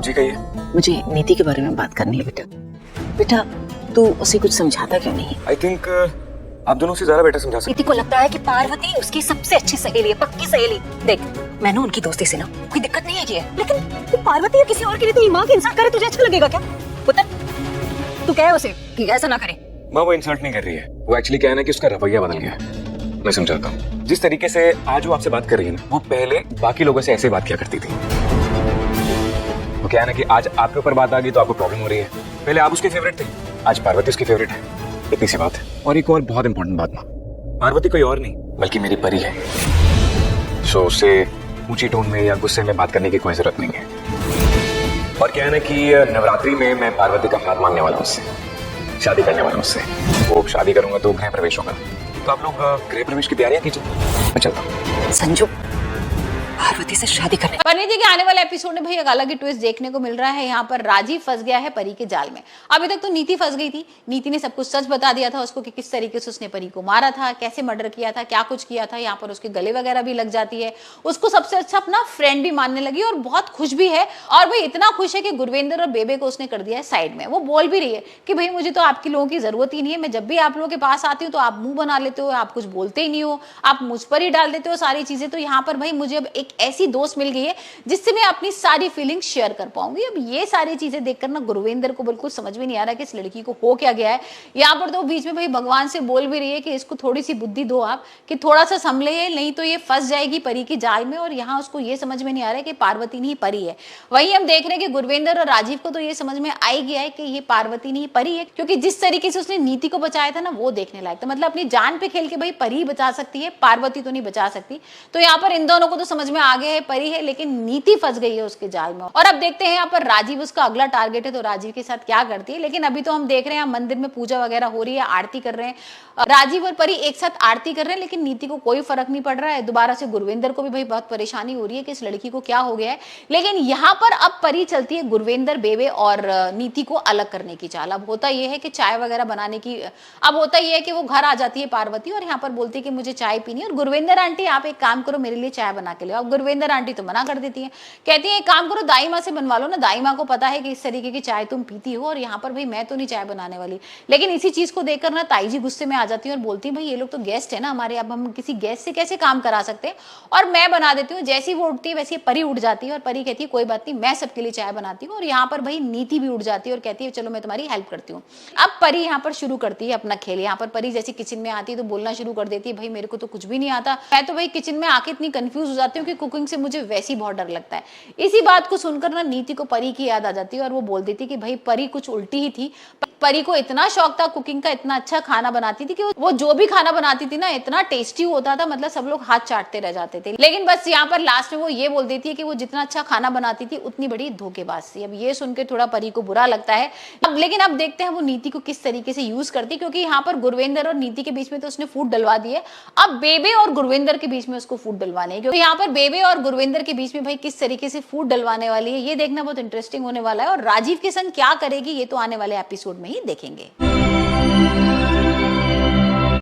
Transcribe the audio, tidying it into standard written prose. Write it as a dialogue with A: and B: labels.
A: जी कहिए।
B: मुझे नीति के बारे में बात करनी है बेटा। बेटा तू उसे कुछ समझाता क्यों नहीं?
A: आई थिंक आप दोनों से ज्यादा बेटर समझा सकते।
B: नीति को लगता है कि पार्वती उसकी सबसे अच्छी सहेली है, पक्की सहेली। देख मैंने उनकी दोस्ती से ना कोई दिक्कत नहीं है, लेकिन तू पार्वती या किसी और के लिए तो माँ की इंसल्ट करे तुझे अच्छा लगेगा क्या? पुत्र तू कहे उसे कि ऐसा ना करे।
A: माँ वो इंसल्ट नहीं कर रही है, वो एक्चुअली क्या है ना कि उसका रवैया बदल गया है। मैं समझाता हूँ। जिस तरीके से आज वो आपसे बात कर रही है ना, वो पहले बाकी लोगों से ऐसे बात किया करती थी। वो क्या है ना कि आज आपके ऊपर बात आ गई तो आपको प्रॉब्लम हो रही है। पहले आप उसके फेवरेट थे, आज पार्वती उसकी फेवरेट है। इतनी सी बात है। और एक और बहुत इंपॉर्टेंट बात ना, पार्वती कोई और नहीं बल्कि मेरी परी है। सो उसे ऊंची टोन में या गुस्से में बात करने की कोई जरूरत नहीं है। और क्या है ना कि नवरात्रि में मैं पार्वती का हाथ मांगने वाला हूँ उससे, शादी करने वाला हूँ उससे। वो शादी करूंगा तो गृह प्रवेश होगा, तो आप लोग गृह प्रवेश की तैयारियां कीजिए। मैं चलता हूँ।
B: संजू पार्वती से शादी करने
C: परिणीति के आने वाले एपिसोड में भाई एक अलग ही ट्विस्ट देखने को मिल रहा है। यहाँ पर राजीव फंस गया है परी के जाल में। अभी तक तो नीति फंस गई थी। नीति ने सब कुछ सच बता दिया था उसको कि किस तरीके से उसने परी को मारा था, कैसे मर्डर किया था, क्या कुछ किया था। यहाँ पर उसके गले वगैरह भी लग जाती है। उसको सबसे अच्छा अपना फ्रेंड भी मानने लगी और बहुत खुश भी है। और भाई इतना खुश है कि गुरविंदर और बेबे को उसने कर दिया है साइड में। वो बोल भी रही है कि भाई मुझे तो आपकी लोगों की जरूरत ही नहीं है। मैं जब भी आप लोगों के पास आती हूँ तो आप मुंह बना लेते हो, आप कुछ बोलते ही नहीं हो, आप मुझ पर ही डाल देते हो सारी चीजें। तो यहाँ पर भाई मुझे अब एक ऐसी दोस्त मिल गई है जिससे मैं अपनी सारी फीलिंग्स शेयर कर पाऊंगी। अब ये सारी चीजें देखकर ना गुरविंदर को बिल्कुल समझ में नहीं आ रहा कि इस लड़की को हो क्या गया है। यहाँ पर तो बीच में भाई भगवान से बोल भी रही है कि इसको थोड़ी सी बुद्धि दो आप, कि थोड़ा सा संभले है, नहीं तो ये फंस जाएगी परी की जाल में। और यहाँ उसको ये समझ में नहीं आ रहा है कि पार्वती नहीं परी है। वही हम देख रहे हैं कि गुरविंदर और राजीव को तो ये समझ में आ ही गया है कि ये पार्वती नहीं परी है, क्योंकि जिस तरीके से उसने नीति को बचाया था ना वो देखने लायक था। मतलब अपनी जान पे खेल के भाई परी बचा सकती है, पार्वती तो नहीं बचा सकती। तो यहाँ पर इन दोनों को तो समझ में आ गया है परी है, लेकिन नीति फंस गई है उसके जाल में। और अब देखते हैं यहाँ पर राजीव उसका अगला टारगेट है तो राजीव के साथ क्या करती है। लेकिन अभी तो हम देख रहे हैं मंदिर में पूजा वगैरह हो रही है, आरती कर रहे हैं। राजीव और परी एक साथ आरती कर रहे हैं, लेकिन नीति को कोई फर्क नहीं पड़ रहा है। दोबारा से गुरविंदर को भी भाई बहुत परेशानी हो रही है कि इस लड़की को क्या हो गया है। लेकिन यहाँ पर अब परी चलती है गुरविंदर, बेबे और नीति को अलग करने की चाल। अब होता यह है कि चाय वगैरह बनाने की, अब होता यह है कि वो घर आ जाती है पार्वती और यहाँ पर बोलती है कि मुझे चाय पीनी है। और गुरविंदर आंटी आप एक काम करो, मेरे लिए चाय बना के ले। अब गुरविंदर आंटी तो मना कर देती है, कहती है एक काम करो दाई माँ से बनवा लो ना, दाई माँ को पता है कि इस तरीके की चाय तुम पीती हो। और यहाँ पर भाई मैं तो नहीं चाय बनाने वाली। लेकिन इसी चीज को देखकर ना ताई जी गुस्से में आ जाती है और बोलती है भाई ये लोग तो गेस्ट है ना हमारे, अब हम किसी गेस्ट से कैसे काम करा सकते हैं, और मैं बना देती हूँ। जैसी वो उठती है वैसे परी उठ जाती है और परी कहती है कोई बात नहीं, मैं सबके लिए चाय बनाती हूँ। और यहाँ पर भाई नीति भी उठ जाती है और कहती है चलो मैं तुम्हारी हेल्प करती हूँ। अब परी यहाँ पर शुरू करती है अपना खेल। यहाँ पर परी जैसे किचन में आती है तो बोलना शुरू कर देती है भाई मेरे को तो कुछ भी नहीं आता। मैं तो भाई किचन में आके इतनी कंफ्यूज हो जाती हूँ कि कुकिंग से मुझे वैसे ही बहुत डर लगता है। इसी बात को सुनकर ना नीति को परी की याद आ जाती है और वो बोल देती कि भाई परी कुछ उल्टी ही थी। परी को इतना शौक था कुकिंग का, इतना अच्छा खाना बनाती थी कि वो जो भी खाना बनाती थी ना इतना टेस्टी होता था, मतलब सब लोग हाथ चाटते रह जाते थे। लेकिन बस यहाँ पर लास्ट में वो ये बोल देती है कि वो जितना अच्छा खाना बनाती थी उतनी बड़ी धोखेबाज थी। अब ये सुनकर थोड़ा परी को बुरा लगता है। लेकिन अब देखते हैं वो नीति को किस तरीके से यूज करती, क्योंकि यहाँ पर गुरविंदर और नीति के बीच में तो उसने फूट डलवा दी है। अब बेबे और गुरविंदर के बीच में उसको फूट डलवाने है, क्योंकि यहाँ पर बेबे और गुरविंदर के बीच में भाई किस तरीके से फूट डलवाने वाली है ये देखना बहुत इंटरेस्टिंग होने वाला है। और राजीव के संग क्या करेगी ये तो आने वाले एपिसोड में ही देखेंगे।